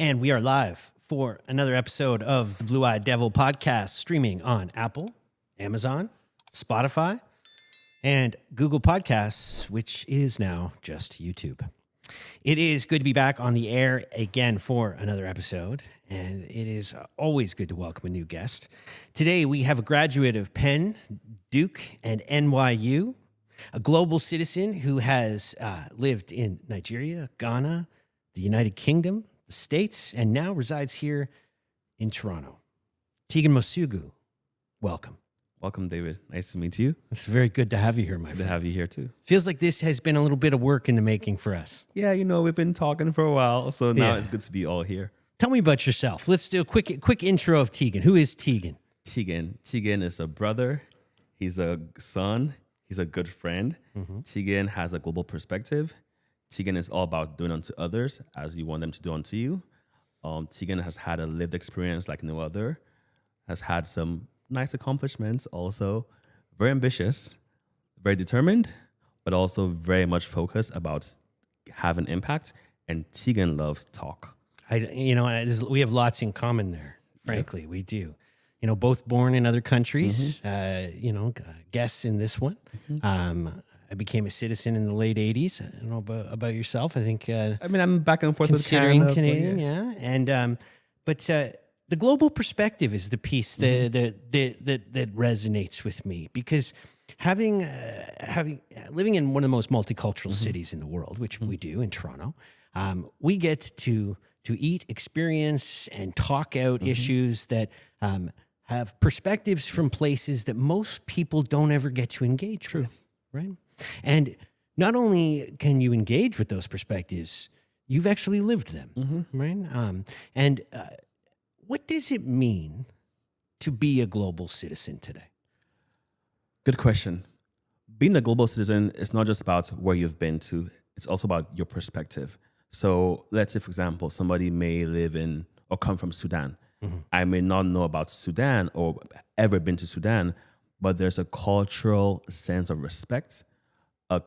And we are live for another episode of the Blue Eyed Devil podcast, streaming on Apple, Amazon, Spotify, and Google Podcasts, which is now just YouTube. It is good to be back on the air again for another episode, and it is always good to welcome a new guest. Today, we have a graduate of Penn, Duke, and NYU, a global citizen who has lived in Nigeria, Ghana, the United Kingdom, the States, and now resides here in Toronto. Tegan Mosugu, welcome. Welcome, David. Nice to meet you. It's very good to have you here, my friend. Good to have you here, too. Feels like this has been a little bit of work in the making for us. Yeah, we've been talking for a while, so now it's good to be all here. Tell me about yourself. Let's do a quick intro of Tegan. Who is Tegan? Tegan is a brother. He's a son. He's a good friend. Mm-hmm. Tegan has a global perspective. Tegan is all about doing unto others as you want them to do unto you. Tegan has had a lived experience like no other, has had some nice accomplishments also, very ambitious, very determined, but also very much focused about having impact. And Tegan loves talk. We have lots in common there, frankly. Yeah. We do. Both born in other countries, guests in this one. Mm-hmm. I became a citizen in the late 80s. I don't know about yourself. I think... I'm back and forth considering with Canadian, yeah. And but the global perspective is the piece that resonates with me, because having living in one of the most multicultural cities in the world, which we do in Toronto, we get to eat, experience, and talk out issues that have perspectives from places that most people don't ever get to engage with, right? And not only can you engage with those perspectives, you've actually lived them, right? What does it mean to be a global citizen today? Good question. Being a global citizen is not just about where you've been to, it's also about your perspective. So let's say, for example, somebody may live in or come from Sudan. Mm-hmm. I may not know about Sudan or ever been to Sudan, but there's a cultural sense of respect, and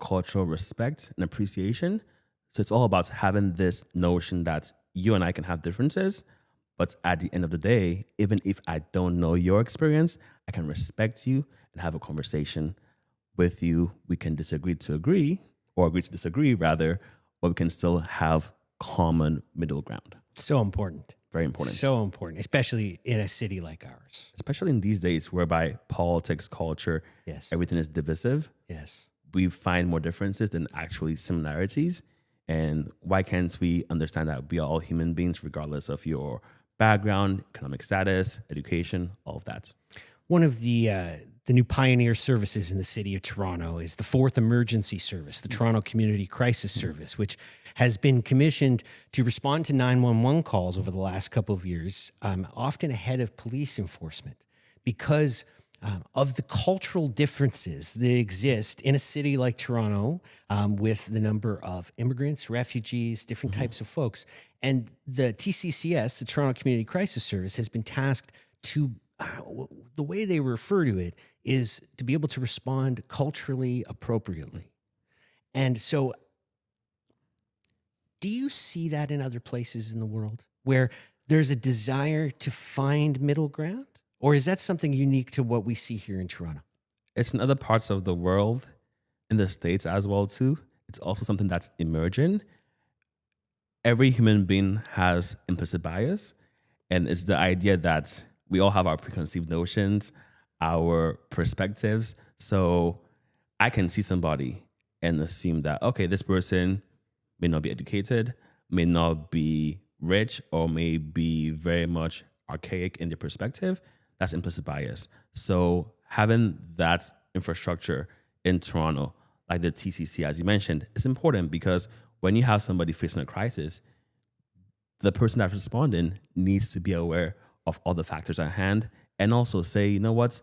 appreciation. So it's all about having this notion that you and I can have differences, but at the end of the day, even if I don't know your experience, I can respect you and have a conversation with you. We can disagree to agree, or agree to disagree rather, but we can still have common middle ground. So important. Very important. So important, especially in a city like ours. Especially in these days whereby politics, culture, everything is divisive. Yes. We find more differences than actually similarities. And why can't we understand that we are all human beings regardless of your background, economic status, education, all of that? One of the new pioneer services in the city of Toronto is the 4th Emergency Service, the Toronto Community Crisis Service, which has been commissioned to respond to 911 calls over the last couple of years, often ahead of police enforcement, because of the cultural differences that exist in a city like Toronto, with the number of immigrants, refugees, different types of folks. And the TCCS, the Toronto Community Crisis Service, has been tasked to, the way they refer to it is to be able to respond culturally appropriately. And so, do you see that in other places in the world where there's a desire to find middle ground? Or is that something unique to what we see here in Toronto? It's in other parts of the world, in the States as well too. It's also something that's emerging. Every human being has implicit bias, and it's the idea that we all have our preconceived notions, our perspectives. So I can see somebody and assume that, okay, this person may not be educated, may not be rich, or may be very much archaic in their perspective. That's implicit bias. So having that infrastructure in Toronto, like the TCC, as you mentioned, is important because when you have somebody facing a crisis, the person that's responding needs to be aware of all the factors at hand and also say, you know what,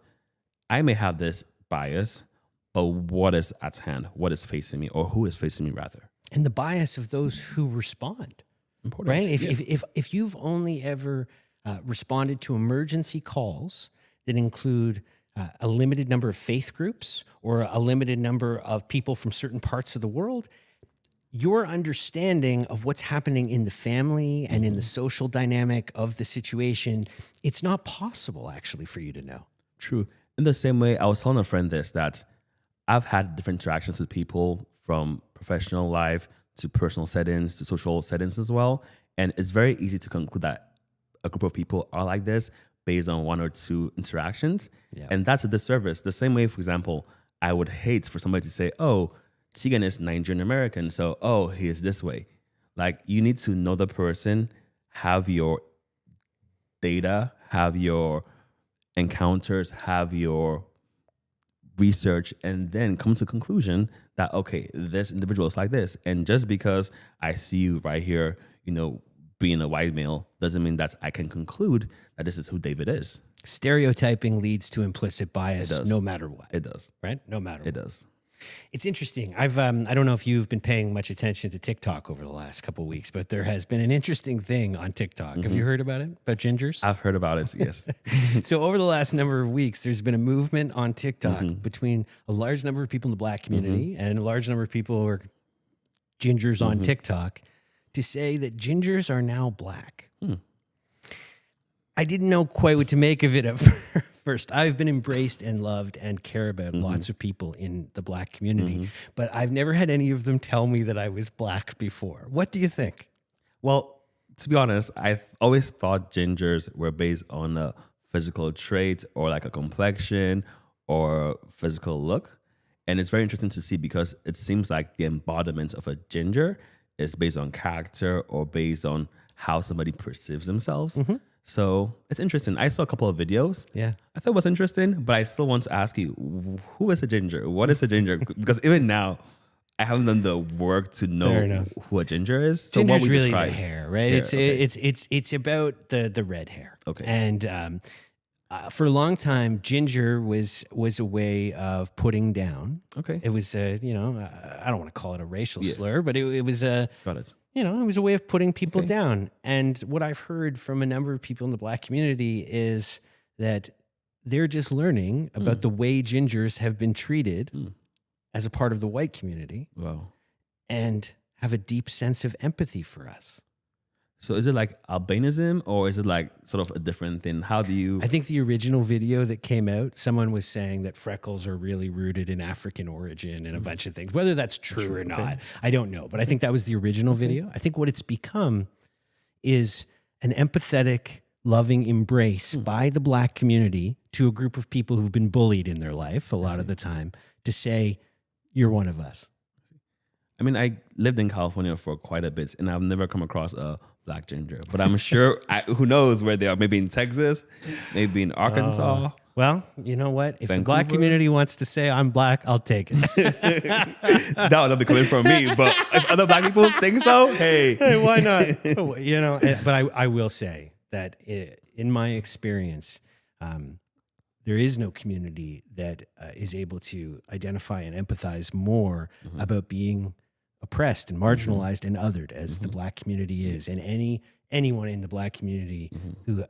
I may have this bias, but what is at hand? What is facing me, or who is facing me rather? And the bias of those who respond. Important. Right? If you've only ever responded to emergency calls that include a limited number of faith groups or a limited number of people from certain parts of the world, your understanding of what's happening in the family and in the social dynamic of the situation, it's not possible actually for you to know. True. In the same way, I was telling a friend this, that I've had different interactions with people from professional life to personal settings to social settings as well. And it's very easy to conclude that a group of people are like this based on one or two interactions. Yeah. And that's a disservice. The same way, for example, I would hate for somebody to say, oh, Tegan is Nigerian American, so, oh, he is this way. Like, you need to know the person, have your data, have your encounters, have your research, and then come to a conclusion that, okay, this individual is like this. And just because I see you right here, being a white male, doesn't mean that I can conclude that this is who David is. Stereotyping leads to implicit bias no matter what. It does. Right? No matter what. It does. It's interesting. I don't know if you've been paying much attention to TikTok over the last couple of weeks, but there has been an interesting thing on TikTok. Have you heard about it? About gingers? I've heard about it, yes. So over the last number of weeks, there's been a movement on TikTok between a large number of people in the Black community and a large number of people who are gingers on TikTok to say that gingers are now Black. I didn't know quite what to make of it at first. I've been embraced and loved and care about lots of people in the Black community, but I've never had any of them tell me that I was Black before. What do you think? Well, to be honest, I've always thought gingers were based on a physical trait or like a complexion or physical look. And it's very interesting to see because it seems like the embodiment of a ginger is based on character or based on how somebody perceives themselves. So it's interesting. I saw a couple of videos. Yeah. I thought it was interesting, but I still want to ask you, who is a ginger? What is a ginger? Because even now, I haven't done the work to know who a ginger is. So Ginger's what we really describe the hair, right? It's about the red hair. Okay. And for a long time, ginger was a way of putting down. Okay. It was I don't want to call it a racial slur, but it was a Got it. it was a way of putting people down. And what I've heard from a number of people in the Black community is that they're just learning about the way gingers have been treated as a part of the white community. Wow. And have a deep sense of empathy for us. So is it like albinism or is it like sort of a different thing? How do you... I think the original video that came out, someone was saying that freckles are really rooted in African origin and a bunch of things. Whether that's true or not, I don't know. But I think that was the original video. I think what it's become is an empathetic, loving embrace by the Black community to a group of people who've been bullied in their life a lot of the time to say, you're one of us. I mean, I lived in California for quite a bit and I've never come across a Black ginger, but I'm sure, who knows where they are, maybe in Texas, maybe in Arkansas. Well, you know what? If Vancouver? the Black community wants to say I'm Black, I'll take it. That would not be coming from me, but if other Black people think so, hey, why not? But I will say that in my experience, there is no community that is able to identify and empathize more about being oppressed and marginalized and othered as the Black community is, and anyone in the Black community who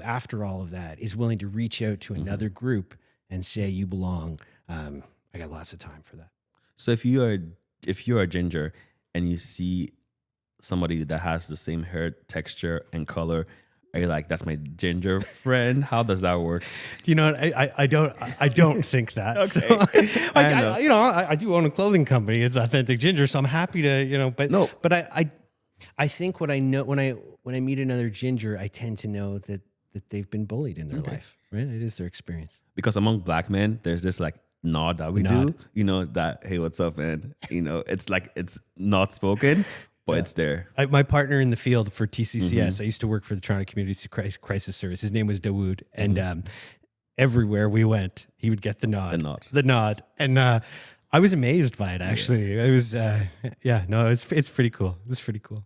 after all of that is willing to reach out to another group and say you belong. I got lots of time for that. So if you're a ginger and you see somebody that has the same hair texture and color, are you like, that's my ginger friend? How does that work? You know, I don't think that. Okay. So, I do own a clothing company. It's Authentic Ginger, so I'm happy to, but I think what I know when I meet another ginger, I tend to know that they've been bullied in their life, right? It is their experience. Because among Black men, there's this like nod that we do, that, hey, what's up, man? It's like, it's not spoken, but it's there. My partner in the field for TCCS, I used to work for the Toronto Community Crisis Service. His name was Dawood. And everywhere we went, he would get the nod. And I was amazed by it, actually. It was, it's pretty cool. It's pretty cool.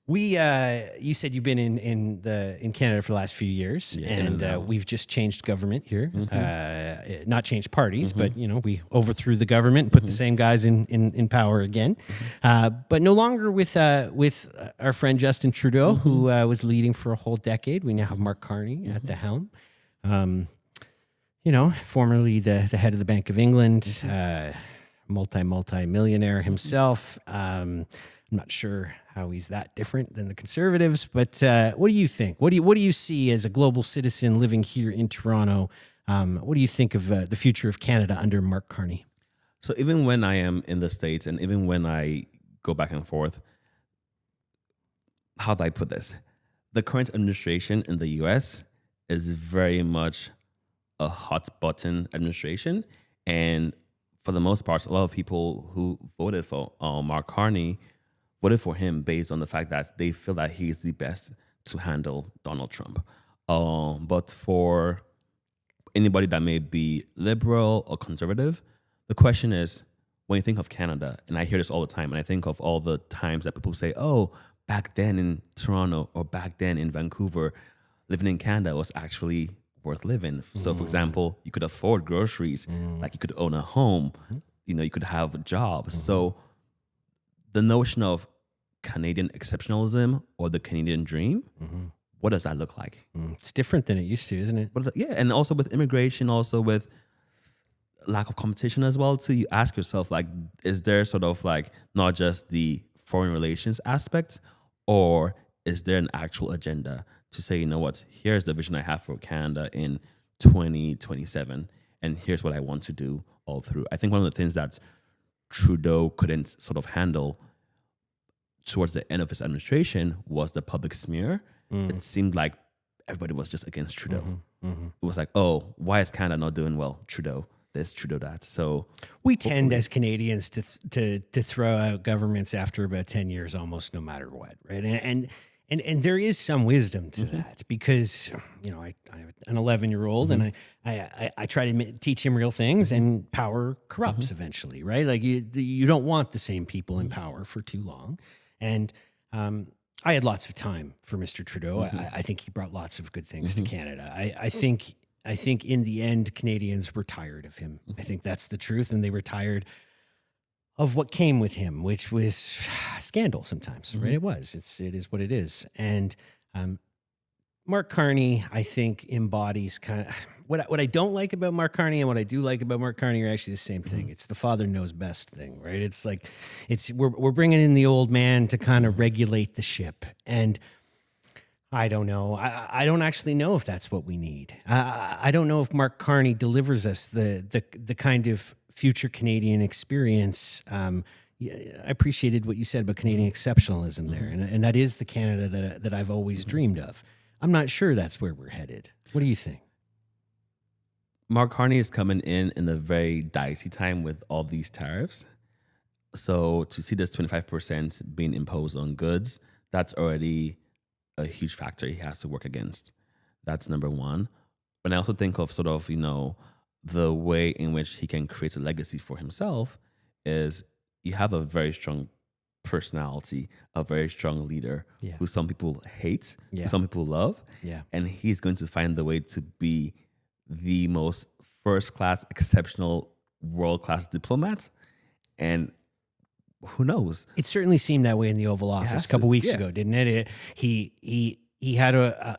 You said you've been in Canada for the last few years, and we've just changed government here. Not changed parties, but we overthrew the government and put the same guys in power again. But no longer with our friend Justin Trudeau, who was leading for a whole decade. We now have Mark Carney at the helm. Formerly the head of the Bank of England. multi-millionaire himself. I'm not sure how he's that different than the conservatives, but what do you think? What do you see as a global citizen living here in Toronto? What do you think of the future of Canada under Mark Carney? So even when I am in the States and even when I go back and forth, how do I put this? The current administration in the US is very much a hot button administration. And for the most part, a lot of people who voted for Mark Carney voted for him based on the fact that they feel that he's the best to handle Donald Trump. But for anybody that may be liberal or conservative, the question is, when you think of Canada, and I hear this all the time, and I think of all the times that people say, oh, back then in Toronto or back then in Vancouver, living in Canada was actually worth living. So, for example, you could afford groceries, like you could own a home, you could have a job. So the notion of Canadian exceptionalism or the Canadian dream, what does that look like? It's different than it used to, isn't it? But yeah, and also with immigration, also with lack of competition as well too, you ask yourself, like, is there sort of like not just the foreign relations aspect, or is there an actual agenda to say, you know what, here's the vision I have for Canada in 2027, and here's what I want to do all through. I think one of the things that Trudeau couldn't sort of handle towards the end of his administration was the public smear. It seemed like everybody was just against Trudeau. It was like, oh, why is Canada not doing well? Trudeau this, Trudeau that. So we tend as Canadians to throw out governments after about 10 years almost no matter what, right? And there is some wisdom to that, because I have an 11-year-old and I try to teach him real things, and power corrupts eventually, right? Like you don't want the same people in power for too long. And I had lots of time for Mr. Trudeau. I think he brought lots of good things to Canada. I think in the end, Canadians were tired of him. I think that's the truth. And they were tired of what came with him, which was scandal sometimes, right? It is what it is. And Mark Carney, I think, embodies kind of what I don't like about Mark Carney and what I do like about Mark Carney are actually the same thing. It's the father knows best thing, right? It's like we're bringing in the old man to kind of regulate the ship. And I don't know. I don't actually know if that's what we need. I don't know if Mark Carney delivers us the kind of future Canadian experience. I appreciated what you said about Canadian exceptionalism there, and that is the Canada that I've always dreamed of. I'm not sure that's where we're headed. What do you think? Mark Carney is coming in a very dicey time with all these tariffs. So to see this 25% being imposed on goods, that's already a huge factor he has to work against. That's number one. But I also think of sort of, the way in which he can create a legacy for himself is you have a very strong personality, a very strong leader who some people hate, who some people love. Yeah. And he's going to find the way to be the most first-class, exceptional, world-class diplomat. And who knows? It certainly seemed that way in the Oval Office a couple weeks ago, didn't it? He had a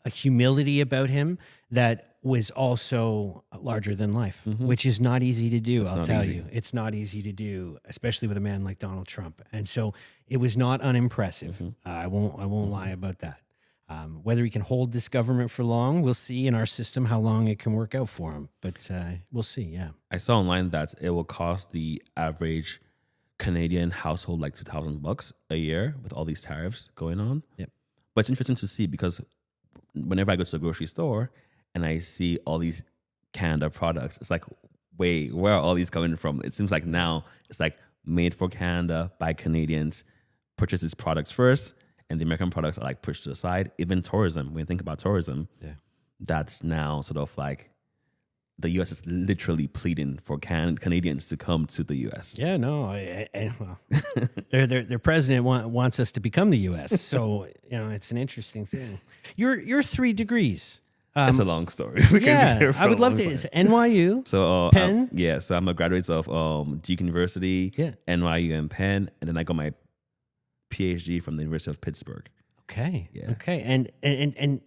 humility about him that was also larger than life, which is not easy to do. I'll tell you, it's not easy to do, especially with a man like Donald Trump. And so it was not unimpressive. I won't lie about that. Whether he can hold this government for long, we'll see in our system how long it can work out for him. But we'll see. Yeah, I saw online that it will cost the average Canadian household like $2,000 a year with all these tariffs going on. Yep. But it's interesting to see, because whenever I go to the grocery store and I see all these Canada products, it's like, wait, where are all these coming from? It seems like now it's like made for Canada by Canadians, purchase these products first, and the American products are like pushed to the side. Even tourism, when you think about tourism, that's now sort of like the U.S. is literally pleading for Canadians to come to the U.S. Yeah, no, well, their president wants us to become the U.S. So it's an interesting thing. Your 3 degrees. It's a long story. I would love to. It's NYU. So Penn. So I'm a graduate of Duke University, NYU, and Penn, and then I got my PhD from the University of Pittsburgh. Okay. Yeah. Okay. And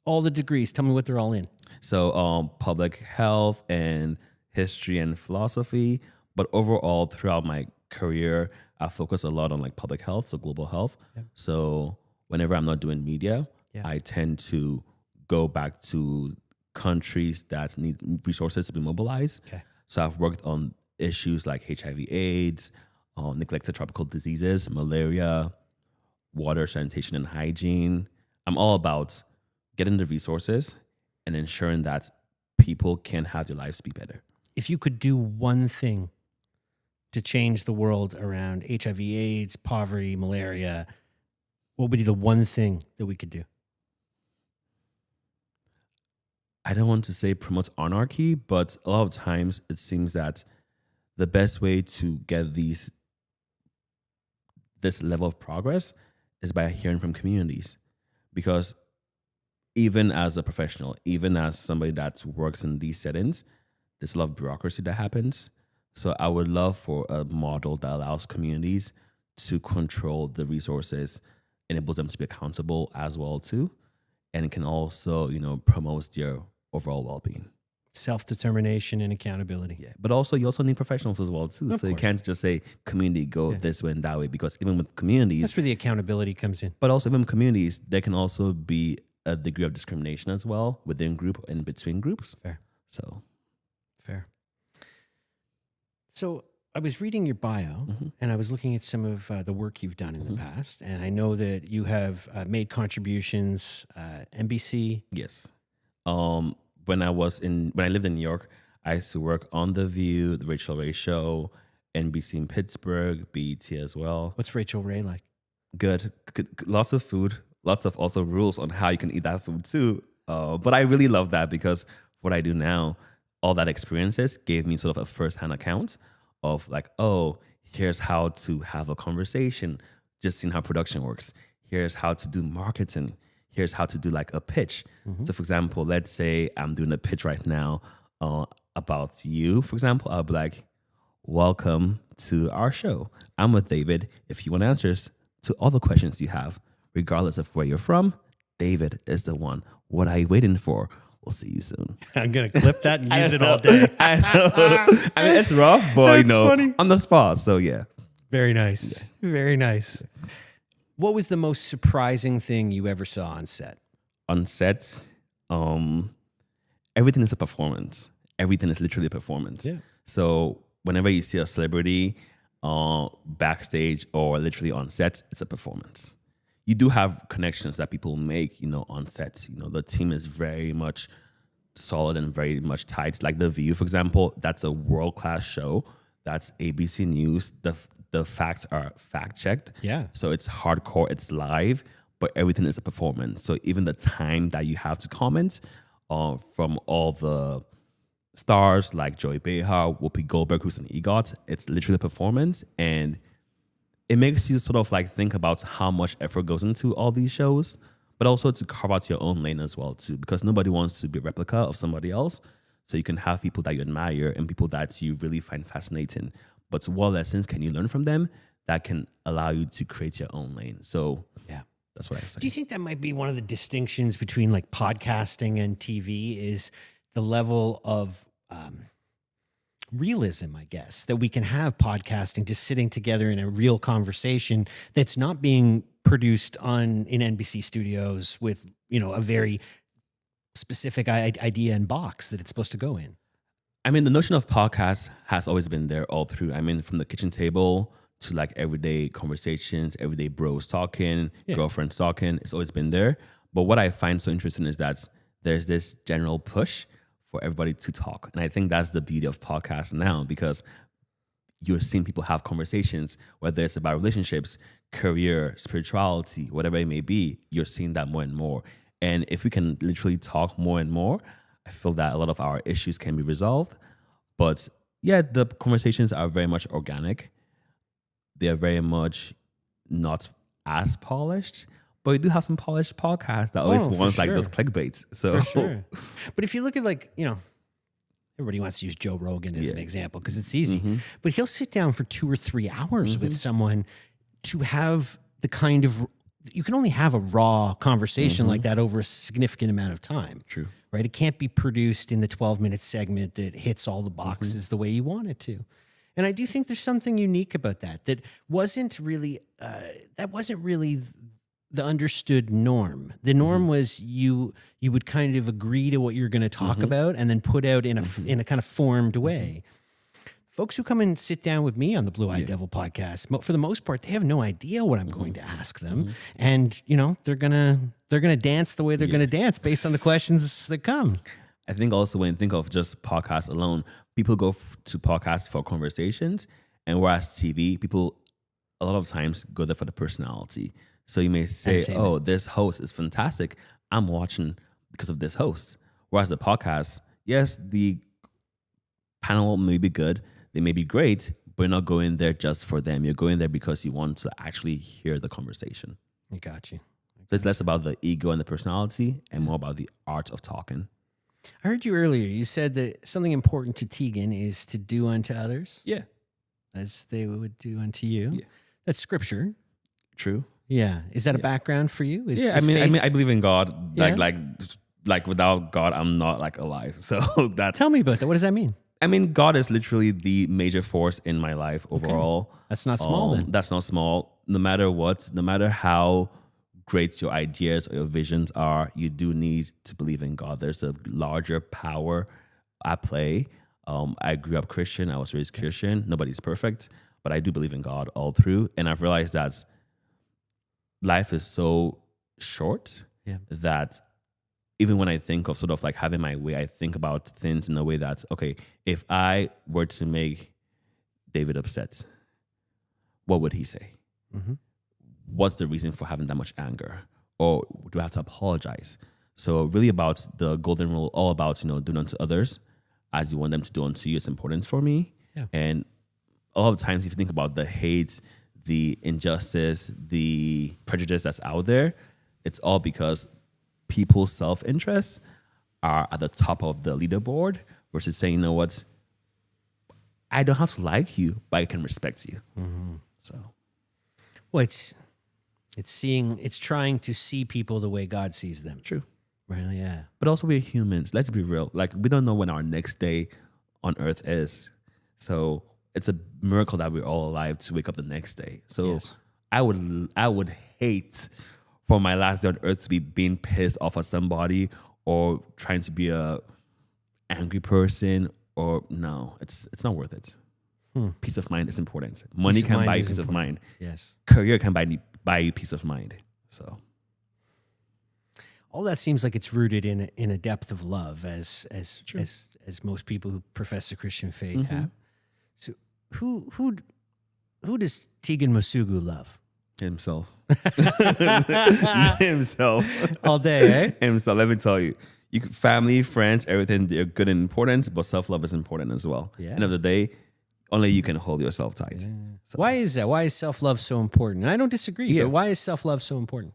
all the degrees. Tell me what they're all in. So public health and history and philosophy, But overall, throughout my career, I focus a lot on like public health, so global health. So whenever I'm not doing media, I tend to go back to countries that need resources to be mobilized. So I've worked on issues like HIV/AIDS, neglected tropical diseases, malaria, water, sanitation, and hygiene. I'm all about getting the resources and ensuring that people can have their lives be better. If you could do one thing to change the world around HIV/AIDS, poverty, malaria, what would be the one thing that we could do? I don't want to say promote anarchy, but a lot of times it seems that the best way to get this level of progress is by hearing from communities. Because even as a professional, even as somebody that works in these settings, there's a lot of bureaucracy that happens. So I would love for a model that allows communities to control the resources, enables them to be accountable as well too, and can also, promote their overall well-being. Self-determination and accountability. Yeah, but also you also need professionals as well too. So you can't just say community go this way and that way, because even with communities, that's where the accountability comes in. But also even communities, there can also be a degree of discrimination as well within group and between groups. Fair. Fair. So I was reading your bio and I was looking at some of the work you've done in the past, and I know that you have made contributions, NBC. Yes. When I lived in New York, I used to work on The View, The Rachel Ray Show, NBC in Pittsburgh, BET as well. What's Rachel Ray like? Good. Lots of food, lots of also rules on how you can eat that food too. But I really love that, because what I do now, all that experiences gave me sort of a first-hand account of like, oh, here's how to have a conversation, just seeing how production works. Here's how to do marketing. Here's how to do like a pitch. So for example, let's say I'm doing a pitch right now about you, for example. I'll be like, welcome to our show. I'm with David. If you want answers to all the questions you have, regardless of where you're from, David is the one. What are you waiting for? We'll see you soon. I'm going to clip that and use it all day. I know. I mean, it's rough, but funny. On the spot. So yeah. Very nice. Yeah. Very nice. What was the most surprising thing you ever saw on set? On sets, everything is a performance. Everything is literally a performance. Yeah. So whenever you see a celebrity backstage or literally on sets, it's a performance. You do have connections that people make, on sets. The team is very much solid and very much tight. Like The View, for example, that's a world-class show. That's ABC News. The facts are fact-checked. Yeah. So it's hardcore, it's live, but everything is a performance. So even the time that you have to comment from all the stars like Joy Behar, Whoopi Goldberg, who's an EGOT, it's literally a performance. And it makes you sort of like think about how much effort goes into all these shows, but also to carve out your own lane as well too, because nobody wants to be a replica of somebody else. So you can have people that you admire and people that you really find fascinating. But what lessons can you learn from them that can allow you to create your own lane? So yeah, that's what I say. Do you think that might be one of the distinctions between like podcasting and TV is the level of realism, I guess, that we can have podcasting just sitting together in a real conversation that's not being produced in NBC studios with, a very specific idea and box that it's supposed to go in? I mean, the notion of podcast has always been there all through. I mean, from the kitchen table to like everyday conversations, everyday bros talking, girlfriends talking, it's always been there. But what I find so interesting is that there's this general push for everybody to talk. And I think that's the beauty of podcasts now, because you're seeing people have conversations, whether it's about relationships, career, spirituality, whatever it may be, you're seeing that more and more. And if we can literally talk more and more, I feel that a lot of our issues can be resolved. But yeah, the conversations are very much organic. They're very much not as polished, but we do have some polished podcasts that always want like those clickbaits. So for sure. But if you look at like, everybody wants to use Joe Rogan as an example because it's easy, but he'll sit down for 2 or 3 hours with someone to have the kind of, you can only have a raw conversation like that over a significant amount of time. True. Right? It can't be produced in the 12-minute segment that hits all the boxes the way you want it to. And I do think there's something unique about that wasn't really the understood norm. The norm was you would kind of agree to what you're going to talk about and then put out in a kind of formed way. Folks who come and sit down with me on the Blue Eyed Devil podcast, for the most part, they have no idea what I'm going to ask them. And, they're going to dance the way they're going to dance based on the questions that come. I think also when you think of just podcasts alone, people go to podcasts for conversations, and whereas TV, people a lot of times go there for the personality. So you may say, oh, this host is fantastic. I'm watching because of this host. Whereas the podcast, yes, the panel may be good, they may be great, but you're not going there just for them. You're going there because you want to actually hear the conversation. I got you. So it's less about the ego and the personality and more about the art of talking. I heard you earlier. You said that something important to Tegan is to do unto others. Yeah. As they would do unto you. Yeah. That's scripture. True. Yeah. Is that a background for you? I believe in God. Like without God, I'm not like alive. So that's. Tell me about that. What does that mean? I mean, God is literally the major force in my life overall. Okay. That's not small then. That's not small. No matter what, no matter how great your ideas or your visions are, you do need to believe in God. There's a larger power at play. I grew up Christian. I was raised Christian. Nobody's perfect, but I do believe in God all through. And I've realized that life is so short that even when I think of sort of like having my way, I think about things in a way that, okay, if I were to make David upset, what would he say? Mm-hmm. What's the reason for having that much anger? Or do I have to apologize? So really about the golden rule, all about, doing unto others as you want them to do unto you is important for me. Yeah. And a lot of times if you think about the hate, the injustice, the prejudice that's out there, it's all because people's self-interests are at the top of the leaderboard versus saying, you know what, I don't have to like you, but I can respect you. Mm-hmm. So, well, it's trying to see people the way God sees them. True. Really, yeah. But also we're humans. Let's be real. Like we don't know when our next day on earth is. So it's a miracle that we're all alive to wake up the next day. So yes. I would hate for my last day on earth to be being pissed off at somebody or trying to be a angry person, or no, it's not worth it. Peace of mind is important. Money can buy you peace of mind. Yes. Career can buy you peace of mind. So all that seems like it's rooted in a depth of love, as most people who profess the Christian faith have. So who does Tegan Mosugu love? Himself. Himself. All day, eh? Himself. Let me tell you. Family, friends, everything, they're good and important, but self-love is important as well. Yeah. End of the day, only you can hold yourself tight. Yeah. So. Why is that? Why is self-love so important? And I don't disagree, but why is self-love so important?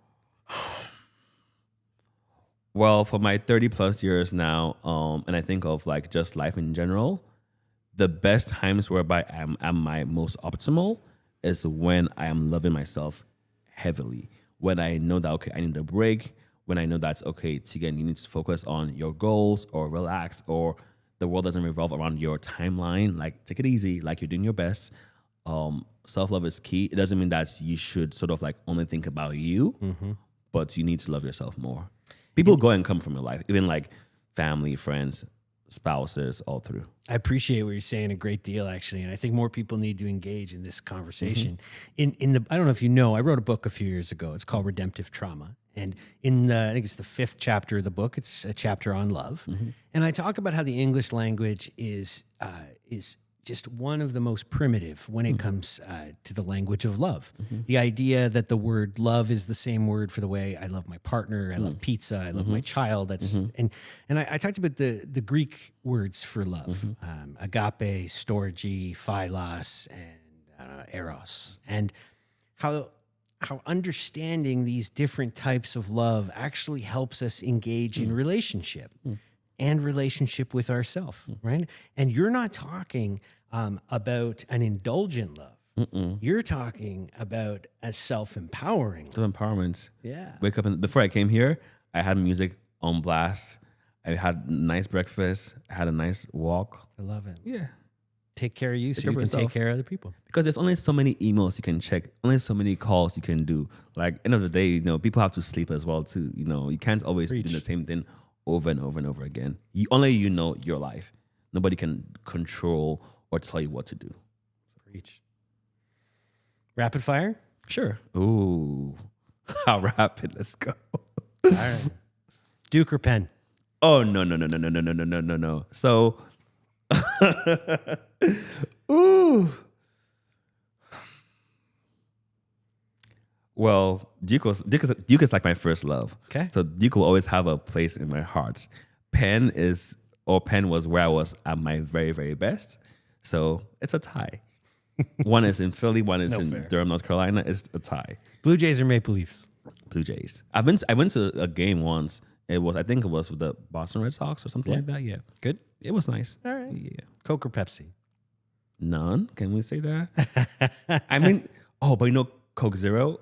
Well, for my 30 plus years now, and I think of like just life in general, the best times whereby I'm at my most optimal is when I am loving myself heavily. When I know that, okay, I need a break. When I know that's, okay, Tegan, you need to focus on your goals or relax, or the world doesn't revolve around your timeline. Like, take it easy, like you're doing your best. Self-love is key. It doesn't mean that you should sort of like only think about you, but you need to love yourself more. People go and come from your life, even like family, friends, spouses, all through. I appreciate what you're saying a great deal, actually, and I think more people need to engage in this conversation. I don't know if you know, I wrote a book a few years ago. It's called Redemptive Trauma, and I think it's the 5th chapter of the book. It's a chapter on love, and I talk about how the English language is just one of the most primitive when it comes to the language of love. The idea that the word love is the same word for the way I love my partner, I love pizza, I love my child. That's and I talked about the Greek words for love, agape, storge, philos, and eros, and how understanding these different types of love actually helps us engage in relationship. And relationship with ourselves, right? And you're not talking about an indulgent love. You're talking about a self-empowering. Self-empowerment. Yeah. Wake up, and before I came here, I had music on blast. I had a nice breakfast. I had a nice walk. I love it. Yeah. take care of you so care you for can take yourself. care of other people. Because there's only so many emails you can check, only so many calls you can do. Like, end of the day, people have to sleep as well too. You can't always be doing the same thing over and over and over again. Only you know your life. Nobody can control or tell you what to do. Preach. Rapid fire? Sure. Ooh, how rapid? Let's go. All right. Duke or pen? Oh no. So, ooh. Well, Duke is like my first love. Okay. So Duke will always have a place in my heart. Penn was where I was at my very, very best. So it's a tie. One is in Philly, one is in Durham, North Carolina. It's a tie. Blue Jays or Maple Leafs? Blue Jays. I went to a game once. I think it was with the Boston Red Sox or something like that. Yeah. Good. It was nice. All right. Yeah. Coke or Pepsi? None. Can we say that? I mean, but Coke Zero.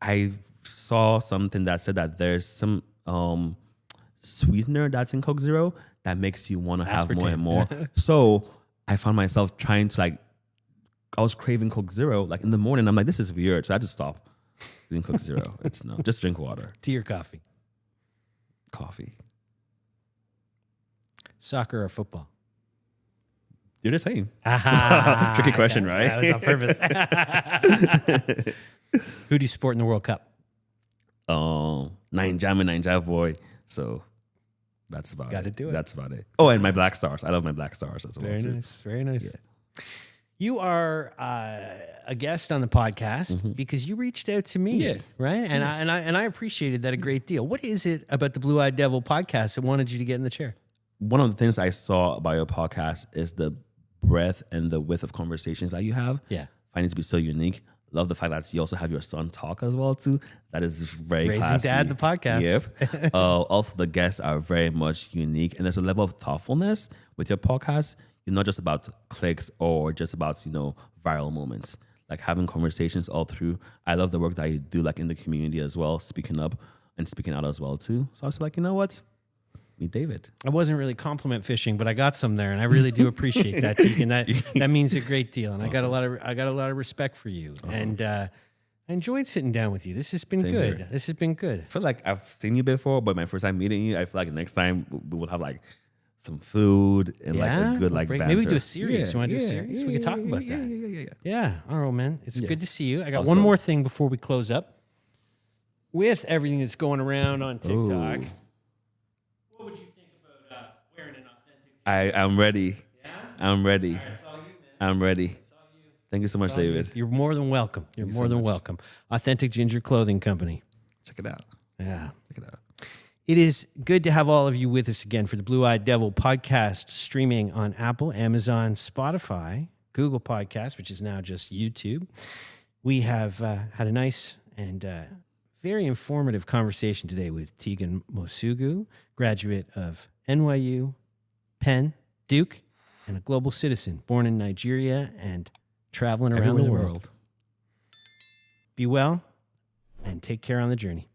I saw something that said that there's some sweetener that's in Coke Zero that makes you want to have more and more. So I found myself trying to I was craving Coke Zero. Like in the morning, I'm like, this is weird. So I just stopped doing Coke Zero. Just drink water. Tea or coffee? Coffee. Soccer or football? You're the same. Tricky question, right? That was on purpose. Who do you support in the World Cup? Nine Jam boy. So that's about it. Gotta do it. That's about it. Oh, and my Black Stars. I love my Black Stars as well. Very nice. Very nice. Yeah. You are a guest on the podcast because you reached out to me, right? And I appreciated that a great deal. What is it about the Blue Eyed Devil podcast that wanted you to get in the chair? One of the things I saw about your podcast is the breadth and the width of conversations that you have. Yeah. Find it to be so unique. Love the fact that you also have your son talk as well too. That is very Raising classy. Dad, the podcast. Yep. Also, the guests are very much unique, and there's a level of thoughtfulness with your podcast. You're not just about clicks or just about viral moments. Like having conversations all through. I love the work that you do, like in the community as well, speaking up and speaking out as well too. So I was like, you know what? Meet David. I wasn't really compliment fishing, but I got some there, and I really do appreciate that, Tegan. That means a great deal, and awesome. I got a lot of respect for you, awesome. And I enjoyed sitting down with you. This has been good. This has been good. I feel like I've seen you before, but my first time meeting you, I feel like next time we will have some food and a good banter. Maybe we do a series. You want to do a series? We can talk about that. Yeah. All right, man. It's good to see you. I got one more thing before we close up. With everything that's going around on TikTok. Ooh. What would you think about wearing an authentic? I'm ready. Yeah? I'm ready. All right, it's all you, man. I'm ready. It's all you. Thank you so much, David. You're more than welcome. You're more than welcome. Authentic Ginger Clothing Company. Check it out. Yeah. Check it out. It is good to have all of you with us again for the Blue Eyed Devil podcast, streaming on Apple, Amazon, Spotify, Google Podcasts, which is now just YouTube. We have had a nice and very informative conversation today with Tegan Mosugu, graduate of NYU, Penn, Duke, and a global citizen born in Nigeria and traveling around the world. Be well and take care on the journey.